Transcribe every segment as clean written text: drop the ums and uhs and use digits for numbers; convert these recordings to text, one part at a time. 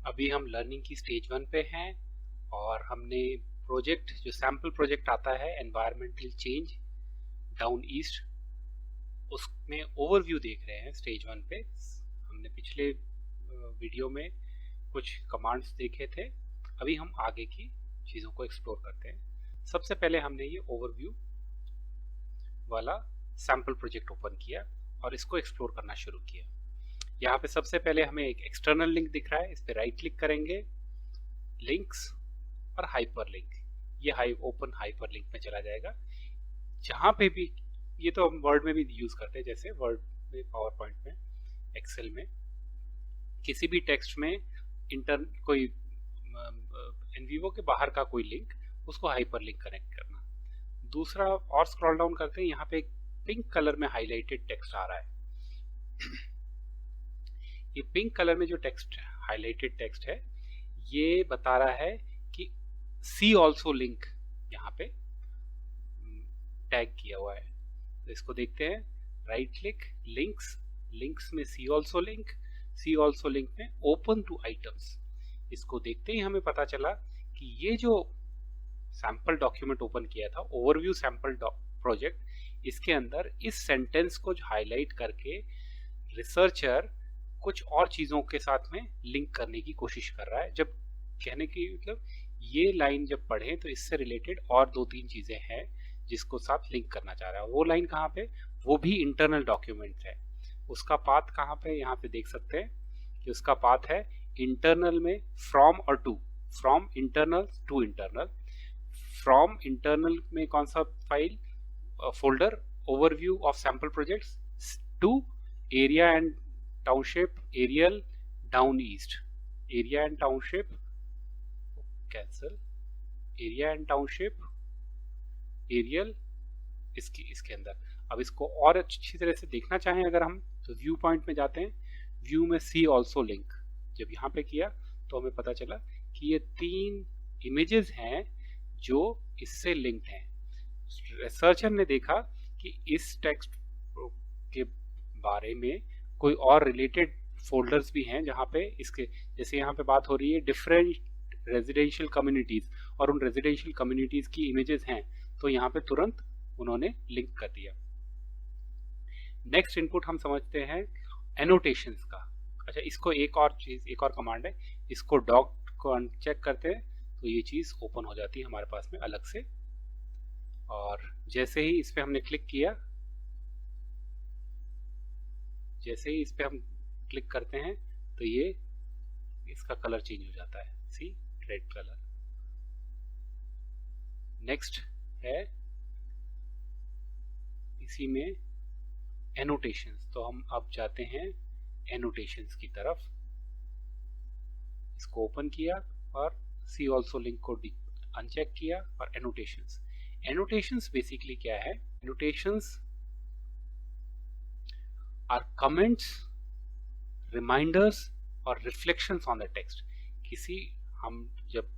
अभी हम लर्निंग की स्टेज 1 पे हैं और हमने प्रोजेक्ट जो सैम्पल प्रोजेक्ट आता है एनवायरमेंटल चेंज डाउन ईस्ट, उसमें ओवरव्यू देख रहे हैं स्टेज 1 पे। हमने पिछले वीडियो में कुछ कमांड्स देखे थे, अभी हम आगे की चीज़ों को एक्सप्लोर करते हैं। सबसे पहले हमने ये ओवरव्यू वाला सैम्पल प्रोजेक्ट ओपन किया और इसको एक्सप्लोर करना शुरू किया। यहाँ पे सबसे पहले हमें एक एक्सटर्नल लिंक दिख रहा है, इस पर राइट क्लिक करेंगे, लिंक्स और हाइपर लिंक, ये ओपन हाइपर लिंक में चला जाएगा। जहाँ पे भी, ये तो हम वर्ड में भी यूज करते हैं, जैसे वर्ड में, पावर पॉइंट में, एक्सेल में, किसी भी टेक्स्ट में कोई एनवीवो के बाहर का कोई लिंक, उसको हाइपर लिंक कनेक्ट करना। दूसरा, और स्क्रॉल डाउन करते हैं, यहाँ पे एक पिंक कलर में हाईलाइटेड टेक्स्ट आ रहा है। ये पिंक कलर में जो टेक्स्ट, हाईलाइटेड टेक्स्ट है, ये बता रहा है कि सी ऑल्सो लिंक यहाँ पे टैग किया हुआ है। तो इसको देखते हैं, राइट क्लिक, लिंक्स, लिंक्स में सी ऑल्सो लिंक, सी ऑल्सो लिंक में ओपन टू आइटम्स। इसको देखते ही हमें पता चला कि ये जो सैंपल डॉक्यूमेंट ओपन किया था, ओवरव्यू सैंपल प्रोजेक्ट, इसके अंदर इस सेंटेंस को हाईलाइट करके रिसर्चर कुछ और चीजों के साथ में लिंक करने की कोशिश कर रहा है। जब कहने की मतलब, ये लाइन जब पढ़ें तो इससे रिलेटेड और 2-3 चीजें हैं जिसको साथ लिंक करना चाह रहा है। वो लाइन कहाँ पे, वो भी इंटरनल डॉक्यूमेंट है। उसका पाथ कहाँ पे, यहाँ पे देख सकते हैं कि उसका पाथ है इंटरनल में फ्रॉम और to, from internal to internal. From internal में कौन सा file, folder, overview of sample projects, to area and township, aerial, down east, area and township, cancel, area and township, aerial, इसके अंदर। अब इसको और अच्छी तरह से देखना चाहें अगर हम, तो व्यू पॉइंट में जाते हैं, व्यू में सी ऑल्सो लिंक जब यहाँ पे किया तो हमें पता चला कि ये 3 इमेजेस हैं जो इससे लिंक्ड हैं। रिसर्चर ने देखा कि इस टेक्स्ट के बारे में कोई और रिलेटेड फोल्डर्स भी हैं जहाँ पे इसके, जैसे यहाँ पे बात हो रही है डिफरेंट रेजिडेंशियल कम्युनिटीज, और उन रेजिडेंशियल कम्युनिटीज की इमेजेस हैं, तो यहाँ पे तुरंत उन्होंने लिंक कर दिया। नेक्स्ट इनपुट हम समझते हैं एनोटेशंस का। अच्छा, इसको एक और चीज, एक और कमांड है, इसको डॉक को अनचेक करते हैं तो ये चीज ओपन हो जाती है हमारे पास में अलग से। और जैसे ही इस पे हमने क्लिक किया, जैसे ही इस पे हम क्लिक करते हैं तो ये, इसका कलर चेंज हो जाता है, सी, रेड कलर। नेक्स्ट है इसी में एनोटेशंस, तो हम अब जाते हैं एनोटेशंस की तरफ। इसको ओपन किया और सी ऑल्सो लिंक को अनचेक किया और एनोटेशंस। एनोटेशंस बेसिकली क्या है, एनोटेशंस आर कमेंट्स, रिमाइंडर्स और रिफ्लेक्शंस ऑन द टेक्स्ट। किसी, हम जब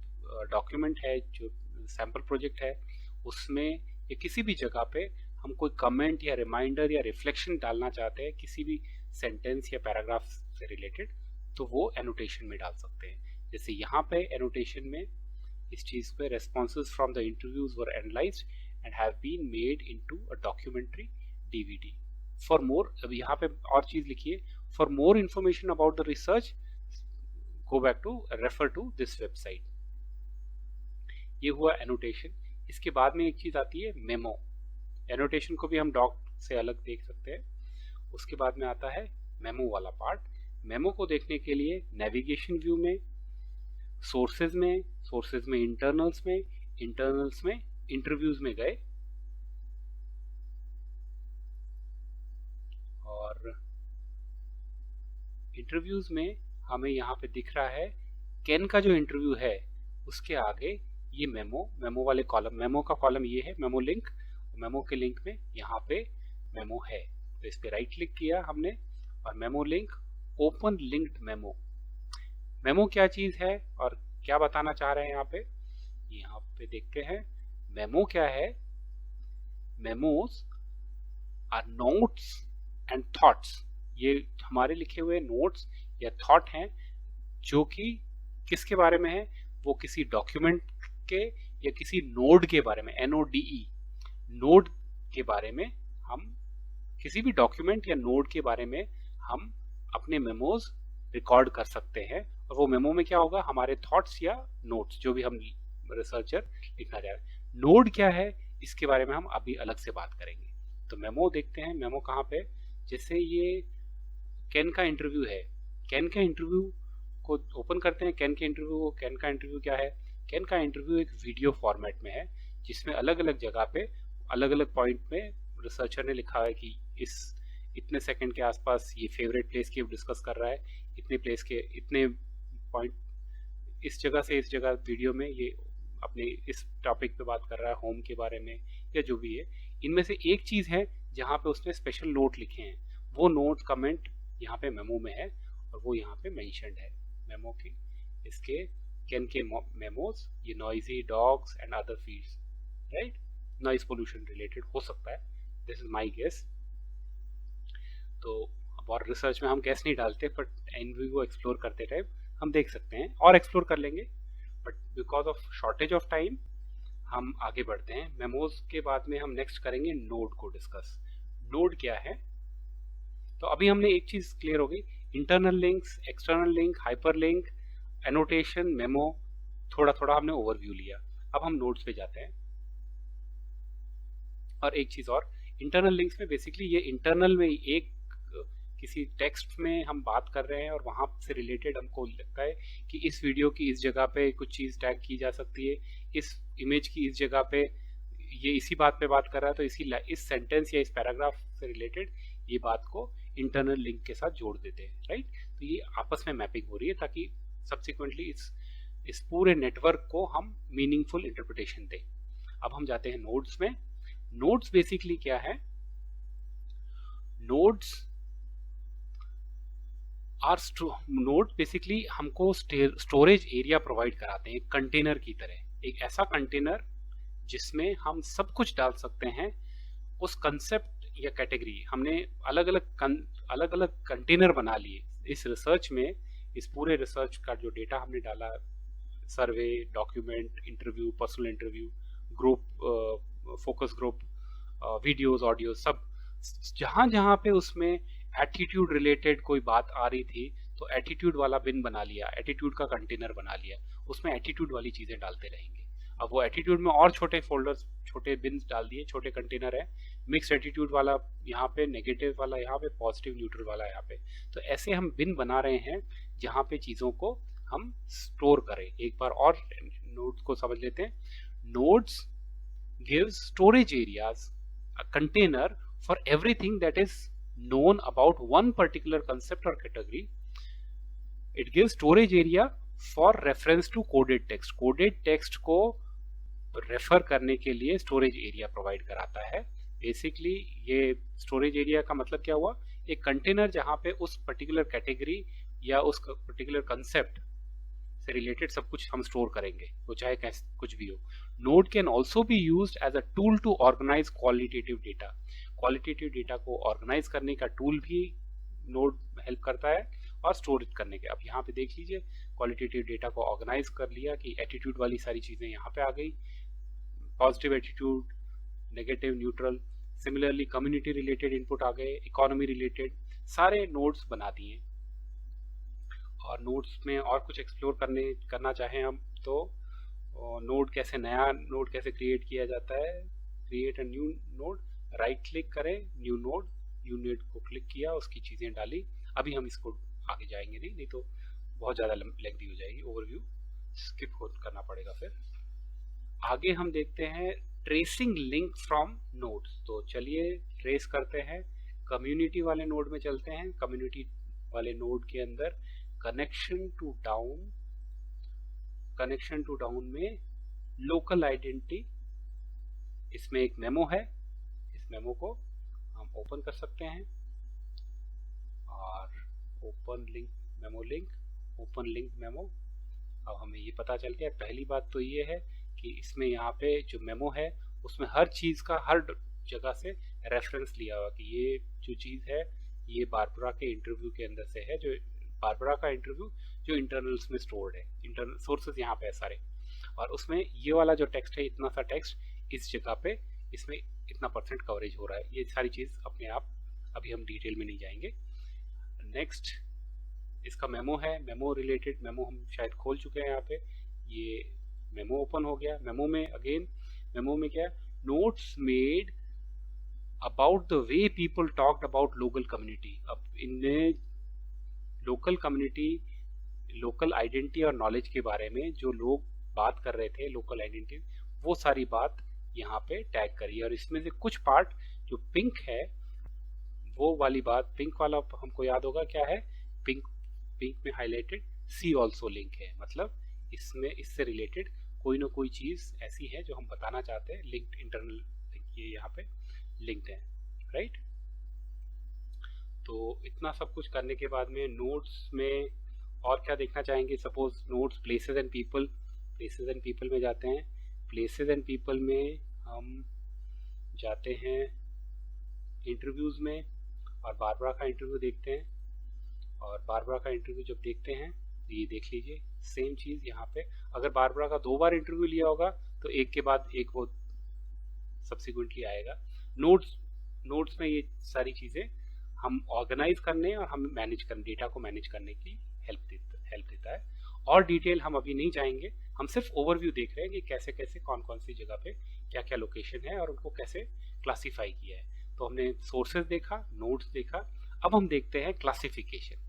डॉक्यूमेंट है, जो सैंपल प्रोजेक्ट है, उसमें या किसी भी जगह पे हम कोई कमेंट या रिमाइंडर या रिफ्लेक्शन डालना चाहते हैं किसी भी सेंटेंस या पैराग्राफ से रिलेटेड, तो वो एनोटेशन में डाल सकते हैं। जैसे यहाँ पे एनोटेशन में इस चीज पे, responses from the interviews were analysed and have been made into a documentary DVD. For more, अब यहाँ पे और चीज लिखिए, for more information about the research go back to, refer to this website. ये हुआ एनोटेशन। इसके बाद में एक चीज आती है मेमो। एनोटेशन को भी हम डॉक से अलग देख सकते हैं। उसके बाद में आता है मेमो वाला पार्ट। मेमो को देखने के लिए नेविगेशन व्यू में, सोर्सेज में, सोर्सेज में इंटरनल्स में, इंटरनल्स में इंटरव्यूज में गए, और इंटरव्यूज में हमें यहाँ पे दिख रहा है केन का जो इंटरव्यू है, उसके आगे ये मेमो, मेमो वाले कॉलम, मेमो का कॉलम ये है, मेमो लिंक, मेमो के लिंक में यहाँ पे मेमो है। तो इस पे राइट क्लिक किया हमने और memo link, open linked memo. Memo क्या चीज है और क्या बताना चाह रहे हैं यहाँ पे देखते हैं। मेमो क्या है, memos are notes and thoughts. ये हमारे लिखे हुए नोट्स या थॉट हैं जो कि किसके बारे में है, वो किसी डॉक्यूमेंट के या किसी नोड के बारे में, NODE, नोड के बारे में, हम किसी भी डॉक्यूमेंट या नोड के बारे में हम अपने मेमोज रिकॉर्ड कर सकते हैं। और वो मेमो में क्या होगा, हमारे थॉट्स या नोट्स, जो भी हम रिसर्चर लिखना चाह रहे हैं। नोड क्या है, इसके बारे में हम अभी अलग से बात करेंगे। तो मेमो देखते हैं, मेमो कहाँ पे, जैसे ये कैन का इंटरव्यू है, कैन का इंटरव्यू को ओपन करते हैं। कैन के इंटरव्यू को, कैन का इंटरव्यू क्या है, कैन का इंटरव्यू एक वीडियो फॉर्मेट में है, जिसमें अलग अलग जगह पे अलग अलग पॉइंट में रिसर्चर ने लिखा है कि इस इतने सेकंड के आसपास ये फेवरेट प्लेस की डिस्कस कर रहा है, इतने प्लेस के इतने पॉइंट, इस जगह से इस जगह वीडियो में ये अपने इस टॉपिक पे बात कर रहा है, होम के बारे में या जो भी है। इनमें से एक चीज़ है जहाँ पे उसने स्पेशल नोट लिखे हैं, वो नोट कमेंट यहाँ पे मेमो में है और वो यहाँ पे मेंशन्ड है मेमो की। इसके कैन के मेमोज, ये noisy dogs and other fields, right, noise pollution related हो सकता है, दिस इज माई गेस। तो और रिसर्च में हम गैस नहीं डालते, बट एनवी को एक्सप्लोर करते टाइम हम देख सकते हैं और एक्सप्लोर कर लेंगे, but because of shortage of time हम आगे बढ़ते हैं। मेमोज के बाद में हम नेक्स्ट करेंगे नोड को डिस्कस। नोड क्या है, तो अभी हमने एक चीज क्लियर हो गई, internal links, external link, hyper link, annotation, memo, थोड़ा थोड़ा हमने ओवरव्यू लिया। अब हम नोड्स पे जाते हैं। और एक चीज और, इंटरनल लिंक्स में बेसिकली ये इंटरनल में एक किसी टेक्स्ट में हम बात कर रहे हैं और वहां से रिलेटेड हमको लगता है कि इस वीडियो की इस जगह पे कुछ चीज टैग की जा सकती है, इस इमेज की इस जगह पे ये इसी बात पे बात कर रहा है, तो इस सेंटेंस या इस पैराग्राफ से रिलेटेड ये बात को इंटरनल लिंक के साथ जोड़ देते हैं, राइट। तो ये आपस में मैपिंग हो रही है ताकि सब्सिक्वेंटली इस पूरे नेटवर्क को हम मीनिंगफुल इंटरप्रिटेशन दें। अब हम जाते हैं नोड्स में। नोड्स बेसिकली क्या है, नोड्स नोड बेसिकली हमको स्टोरेज एरिया प्रोवाइड कराते हैं, एक कंटेनर की तरह, एक ऐसा कंटेनर जिसमें हम सब कुछ डाल सकते हैं। उस कंसेप्ट या कैटेगरी हमने अलग अलग कंटेनर बना लिए इस रिसर्च में। इस पूरे रिसर्च का जो डेटा हमने डाला, survey, document, interview, personal interview, group, focus group, videos, audio, सब जहां जहां पे उसमें एटीट्यूड रिलेटेड कोई बात आ रही थी तो एटीट्यूड वाला बिन बना लिया, एटीट्यूड का कंटेनर बना लिया, उसमें एटीट्यूड वाली चीजें डालते रहेंगे। अब वो एटीट्यूड में और छोटे फोल्डर्स, छोटे बिन डाल दिए, छोटे कंटेनर है, मिक्स एटीट्यूड वाला यहाँ पे, नेगेटिव वाला यहाँ पे, पॉजिटिव न्यूट्रल वाला यहाँ पे। तो ऐसे हम बिन बना रहे हैं जहाँ पे चीजों को हम स्टोर करें। एक बार और नोड्स को समझ लेते हैं। Nodes gives storage areas, a container for everything that is known about one particular concept or category. It gives storage area for reference to coded text. Coded text को रेफर करने के लिए स्टोरेज एरिया प्रोवाइड कराता है। Basically ये storage area का मतलब क्या हुआ, एक कंटेनर जहाँ पे उस पर्टिकुलर कैटेगरी या उस पर्टिकुलर कंसेप्ट से रिलेटेड सब कुछ हम स्टोर करेंगे, वो चाहे कुछ भी हो। Node can also be used as a tool to organise qualitative data. Qualitative data को ऑर्गेनाइज करने का टूल भी नोड हेल्प करता है और स्टोरेज करने के। अब यहाँ पे देख लीजिए, क्वालिटेटिव डेटा को ऑर्गेनाइज कर लिया कि एटीट्यूड वाली सारी चीजें यहाँ पे आ गई, positive attitude, negative, neutral, similarly community related input आ गए, इकोनॉमी रिलेटेड, सारे नोड्स बना दिए। और नोड्स में और कुछ एक्सप्लोर करना चाहें हम तो नोड कैसे, नया नोड कैसे क्रिएट किया जाता है, create a new node, right click करें, न्यू नोड को क्लिक किया, उसकी चीज़ें डाली। अभी हम इसको आगे जाएंगे नहीं तो बहुत ज़्यादा लेंथी हो जाएगी, ओवरव्यू स्किप करना पड़ेगा। फिर आगे हम देखते हैं ट्रेसिंग लिंक फ्रॉम नोड्स। तो चलिए ट्रेस करते हैं, कम्युनिटी वाले नोड में चलते हैं। कम्युनिटी वाले नोड के अंदर कनेक्शन टू डाउन में लोकल आइडेंटिटी, इसमें एक मेमो है, इस मेमो को हम ओपन कर सकते हैं और ओपन लिंक मेमो। अब हमें ये पता चल गया, पहली बात तो ये है कि इसमें यहाँ पे जो मेमो है उसमें हर चीज का हर जगह से रेफरेंस लिया हुआ कि ये जो चीज है ये बारबरा के इंटरव्यू के अंदर से है, जो बारबरा का इंटरव्यू जो इंटरनल्स में स्टोर्ड है, इंटरनल सोर्सेज यहाँ पे है सारे, और उसमें ये वाला जो टेक्स्ट है, इतना सा टेक्स्ट इस जगह पे, इसमें इतना % कवरेज हो रहा है। ये सारी चीज़ अपने आप, अभी हम डिटेल में नहीं जाएंगे। नेक्स्ट इसका मेमो है, मेमो रिलेटेड, मेमो हम शायद खोल चुके हैं यहाँ पे, ये मेमो ओपन हो गया। मेमो में अगेन, मेमो में क्या, notes made about the way people talked about local community. अब इनमें लोकल कम्युनिटी, लोकल आइडेंटिटी और नॉलेज के बारे में जो लोग बात कर रहे थे, लोकल आइडेंटिटी, वो सारी बात यहाँ पे टैग करी। और इसमें से कुछ पार्ट जो पिंक है, वो वाली बात, पिंक वाला हमको याद होगा क्या है, पिंक में हाईलाइटेड सी ऑल्सो लिंक है, मतलब इसमें इससे रिलेटेड कोई ना कोई चीज ऐसी है जो हम बताना चाहते हैं, लिंक्ड, इंटरनल लिंक, ये यहाँ पे लिंक्ड है, राइट। तो इतना सब कुछ करने के बाद में नोट्स में और क्या देखना चाहेंगे, suppose notes places and people, places and people में जाते हैं। प्लेसेस एंड पीपल में हम जाते हैं इंटरव्यूज में, और बारबरा का इंटरव्यू देखते हैं। और बारबरा का इंटरव्यू जब देखते हैं, ये देख लीजिए सेम चीज यहाँ पे, अगर बारबरा का 2 बार इंटरव्यू लिया होगा तो एक के बाद एक वो सब्सिक्वेंटली आएगा। नोट्स में ये सारी चीजें हम ऑर्गेनाइज करने और हम मैनेज करने, डेटा को मैनेज करने की हेल्प देता है। और डिटेल हम अभी नहीं जाएंगे, हम सिर्फ ओवरव्यू देख रहे हैं कि कैसे कैसे कौन कौन सी जगह पे क्या क्या लोकेशन है और उनको कैसे क्लासीफाई किया है। तो हमने सोर्सेज देखा, नोट्स देखा, अब हम देखते हैं क्लासिफिकेशन।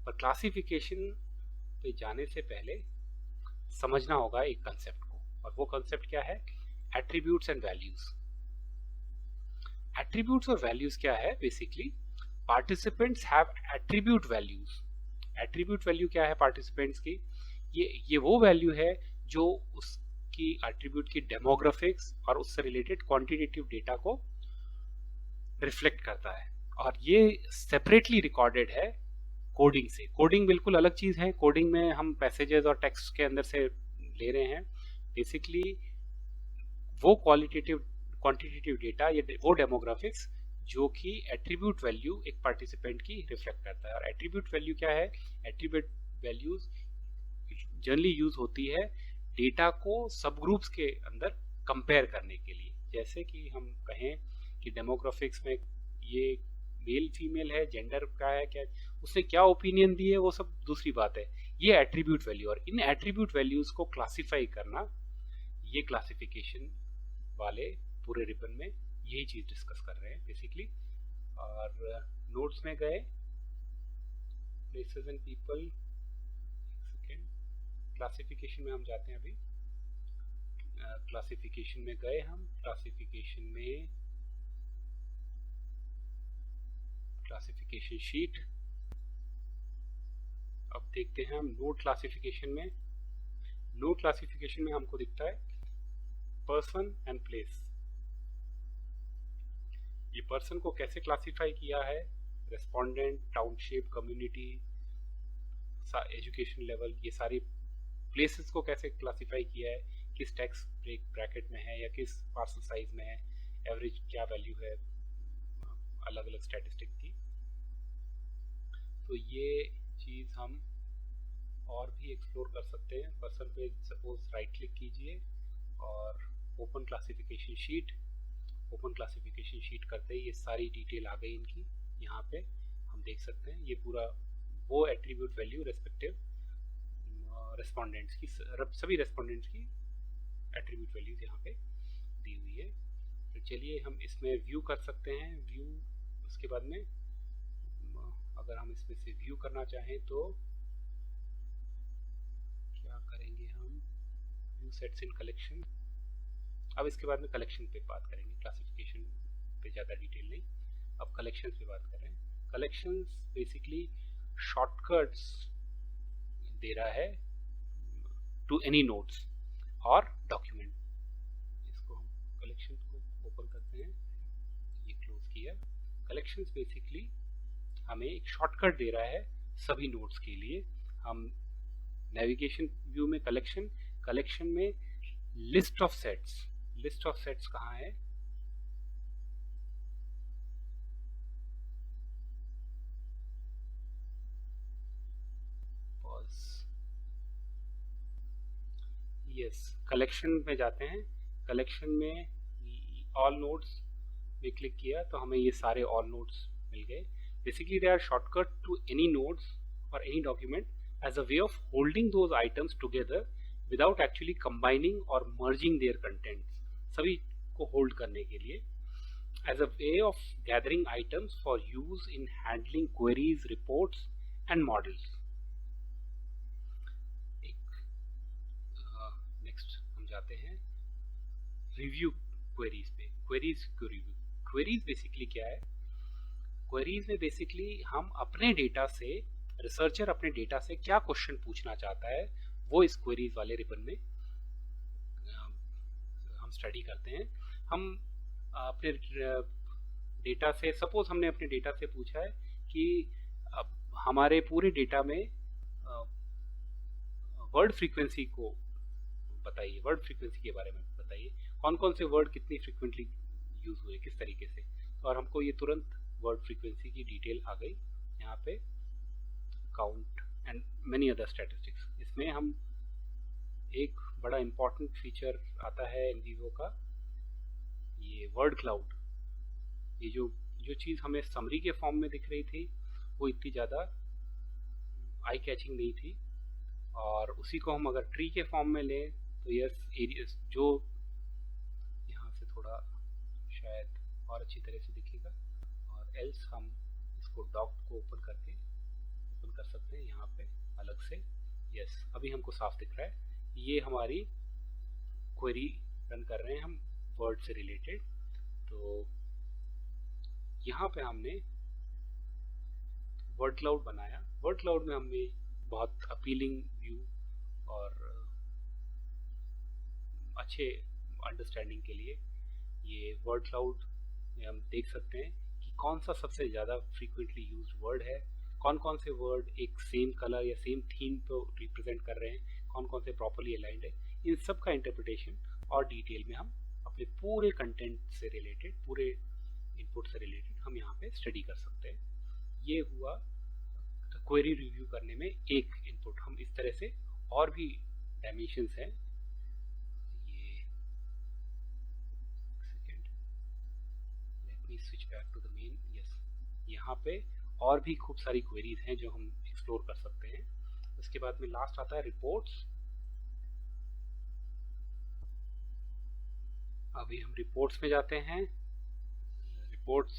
और क्लासिफिकेशन पे जाने से पहले समझना होगा एक कंसेप्ट को, और वो कंसेप्ट क्या है, एट्रीब्यूट्स एंड वैल्यूज। एट्रीब्यूट्स और वैल्यूज क्या है, basically participants have attribute values. Attribute value क्या है पार्टिसिपेंट्स की, ये वो वैल्यू है जो उसकी एट्रीब्यूट की डेमोग्राफिक्स और उससे रिलेटेड क्वांटिटेटिव डेटा को रिफ्लेक्ट करता है, और ये सेपरेटली रिकॉर्डेड है कोडिंग से। कोडिंग बिल्कुल अलग चीज है, कोडिंग में हम पैसेजेस और टेक्स्ट के अंदर से ले रहे हैं। बेसिकली वो क्वांटिटेटिव डेटा, ये वो डेमोग्राफिक्स जो कि एट्रीब्यूट वैल्यू एक पार्टिसिपेंट की रिफ्लेक्ट करता है। और एट्रीब्यूट वैल्यू क्या है, एट्रीब्यूट वैल्यूज जनरली यूज होती है डेटा को सब ग्रुप्स के अंदर कंपेयर करने के लिए। जैसे कि हम कहें कि डेमोग्राफिक्स में ये मेल फीमेल है, जेंडर का है क्या, उसने क्या ओपिनियन दी है, वो सब दूसरी बात है, ये एट्रीब्यूट वैल्यू। और इन एट्रीब्यूट वैल्यूज को क्लासिफाई करना, ये क्लासिफिकेशन वाले पूरे रिबन में यही चीज डिस्कस कर रहे हैं बेसिकली। और नोट्स में गए, प्लेसेस एंड पीपल, एक सेकेंड, क्लासिफिकेशन में हम जाते हैं अभी। क्लासिफिकेशन में गए हम, क्लासिफिकेशन में क्लासिफिकेशन शीट। अब देखते हैं हम नोड क्लासिफिकेशन में। नोड क्लासिफिकेशन में हमको दिखता है पर्सन एंड प्लेस। ये पर्सन को कैसे क्लासिफाई किया है, respondent, township, community, education level, ये सारी प्लेसेस को कैसे क्लासिफाई किया है, किस टैक्स ब्रैकेट में है या किस पार्सल साइज में है, एवरेज क्या वैल्यू है, अलग अलग स्टैटिस्टिक की। तो ये चीज हम और भी एक्सप्लोर कर सकते हैं। पर्सन पे सपोज राइट क्लिक कीजिए और open classification sheet. Open classification sheet करते ही ये सारी डिटेल आ गई इनकी, यहाँ पे हम देख सकते हैं। ये पूरा वो एट्रीब्यूट वैल्यू रेस्पेक्टिव रेस्पोंडेंट्स की, सभी रेस्पोंडेंट्स की एट्रीब्यूट वैल्यूज यहाँ पे दी हुई है। तो चलिए हम इसमें व्यू कर सकते हैं। व्यू, उसके बाद में अगर हम इसमें से व्यू करना चाहें तो क्या करेंगे हम, व्यू सेट्स इन कलेक्शन। अब इसके बाद में कलेक्शन पे बात करेंगे, क्लासिफिकेशन पे ज़्यादा डिटेल नहीं, अब कलेक्शन पे बात कर रहे हैं। कलेक्शंस बेसिकली शॉर्टकट्स दे रहा है टू एनी नोट्स और डॉक्यूमेंट। इसको हम कलेक्शन को ओपन करते हैं, ये क्लोज किया। कलेक्शंस बेसिकली हमें एक शॉर्टकट दे रहा है सभी नोट्स के लिए। हम नेविगेशन व्यू में कलेक्शन में list of sets, list of sets कहाँ है, यस, कलेक्शन में जाते हैं। कलेक्शन में ऑल नोड्स में क्लिक किया तो हमें ये सारे ऑल नोड्स मिल गए। Basically they are shortcut to any nodes और any document as a way of holding those items together without actually combining और मर्जिंग देयर कंटेंट्स, सभी को होल्ड करने के लिए, as a way of gathering items for use in handling queries, reports and models. Next हम जाते हैं review queries पे। क्वेरीज को रिव्यू, क्वेरीज बेसिकली क्या है? क्वेरीज में बेसिकली हम अपने डेटा से, रिसर्चर अपने डेटा से क्या क्वेश्चन पूछना चाहता है वो इस क्वेरीज वाले रिबन में हम स्टडी करते हैं। हम अपने डेटा से, सपोज हमने अपने डेटा से पूछा है कि हमारे पूरे डेटा में वर्ड फ्रीक्वेंसी को बताइए, वर्ड फ्रीक्वेंसी के बारे में बताइए, कौन कौन से वर्ड कितनी फ्रीक्वेंटली यूज हुए, किस तरीके से। और हमको ये तुरंत वर्ड फ्रीक्वेंसी की डिटेल आ गई यहाँ पे, count and many other statistics. इसमें हम एक बड़ा इम्पॉर्टेंट फीचर आता है एनवीवो का, ये वर्ड क्लाउड। ये जो चीज़ हमें समरी के फॉर्म में दिख रही थी वो इतनी ज़्यादा आई कैचिंग नहीं थी, और उसी को हम अगर ट्री के फॉर्म में लें तो यस एरियाज, जो यहाँ से थोड़ा शायद और अच्छी तरह से दिखेगा, और एल्स हम इसको डॉक्ट को ओपन कर सकते हैं यहाँ पे अलग से। यस, अभी हमको साफ दिख रहा है। ये हमारी क्वेरी रन कर रहे हैं हम वर्ड से रिलेटेड। तो यहाँ पे हमने वर्ड क्लाउड बनाया। वर्ड क्लाउड में हमने बहुत अपीलिंग व्यू और अच्छे अंडरस्टैंडिंग के लिए ये वर्ड क्लाउड में हम देख सकते हैं कि कौन सा सबसे ज़्यादा फ्रीक्वेंटली यूज्ड वर्ड है, कौन कौन से वर्ड एक सेम कलर या सेम थीम को रिप्रेजेंट कर रहे हैं, कौन कौन से प्रॉपरली अलाइंड है। इन सब का इंटरप्रिटेशन और डिटेल में हम अपने पूरे कंटेंट से रिलेटेड, पूरे इनपुट से रिलेटेड हम यहाँ पे स्टडी कर सकते हैं। ये हुआ क्वेरी रिव्यू करने में एक इनपुट। हम इस तरह से और भी डायमेंशंस हैं, ये second, let me switch back to the main. Yes, यहाँ पे और भी खूब सारी क्वेरीज हैं जो हम एक्सप्लोर कर सकते हैं। उसके बाद में लास्ट आता है रिपोर्ट्स। अभी हम रिपोर्ट्स में जाते हैं। Reports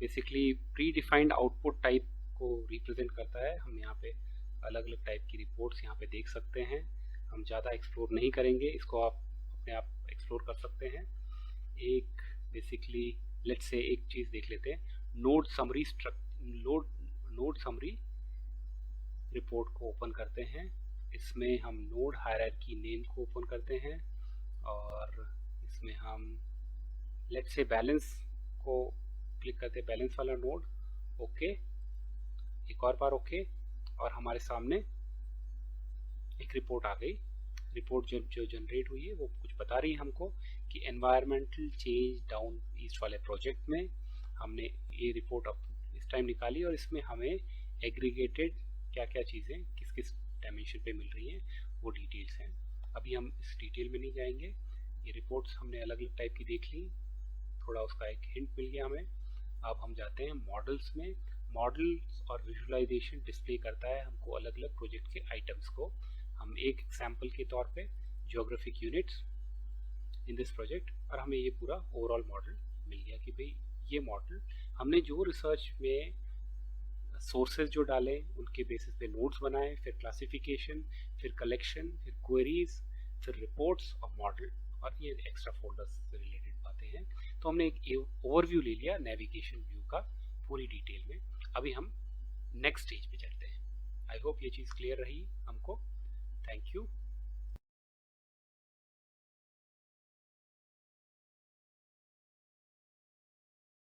basically pre defined output type को रिप्रेजेंट करता है। हम यहाँ पे अलग अलग टाइप की रिपोर्ट्स यहाँ पे देख सकते हैं। हम ज़्यादा एक्सप्लोर नहीं करेंगे, इसको आप अपने आप एक्सप्लोर कर सकते हैं। एक बेसिकली लेट्स से एक चीज़ देख लेते हैं, नोड समरी रिपोर्ट को ओपन करते हैं। इसमें हम नोड हायरार्की नेम को ओपन करते हैं, और इसमें हम लेट्स से बैलेंस को क्लिक करते हैं, बैलेंस वाला नोड। ओके, एक और बार ओके, और हमारे सामने एक रिपोर्ट आ गई। रिपोर्ट जो जनरेट हुई है वो कुछ बता रही है हमको कि एनवायरमेंटल चेंज डाउन ईस्ट वाले प्रोजेक्ट में हमने ये रिपोर्ट अब इस टाइम निकाली, और इसमें हमें एग्रीगेटेड क्या क्या चीज़ें किस किस डायमेंशन पे मिल रही हैं वो डिटेल्स हैं। अभी हम इस डिटेल में नहीं जाएंगे। ये रिपोर्ट्स हमने अलग अलग टाइप की देख ली, थोड़ा उसका एक हिंट मिल गया हमें। अब हम जाते हैं मॉडल्स में। मॉडल्स और विजुअलाइजेशन डिस्प्ले करता है हमको अलग अलग प्रोजेक्ट के आइटम्स को। हम एक एग्जाम्पल के तौर पे geographic units in this project, और हमें ये पूरा ओवरऑल मॉडल मिल गया कि भाई ये मॉडल हमने जो रिसर्च में सोर्सेज जो डाले उनके बेसिस पे नोट्स बनाए, फिर क्लासिफिकेशन, फिर कलेक्शन, फिर क्वेरीज, फिर रिपोर्ट्स और मॉडल, और ये एक्स्ट्रा फोल्डर्स से रिलेटेड बातें हैं। तो हमने एक ओवरव्यू ले लिया नेविगेशन व्यू का पूरी डिटेल में। अभी हम नेक्स्ट स्टेज पे चलते हैं। आई होप ये चीज़ क्लियर रही हमको। Thank you.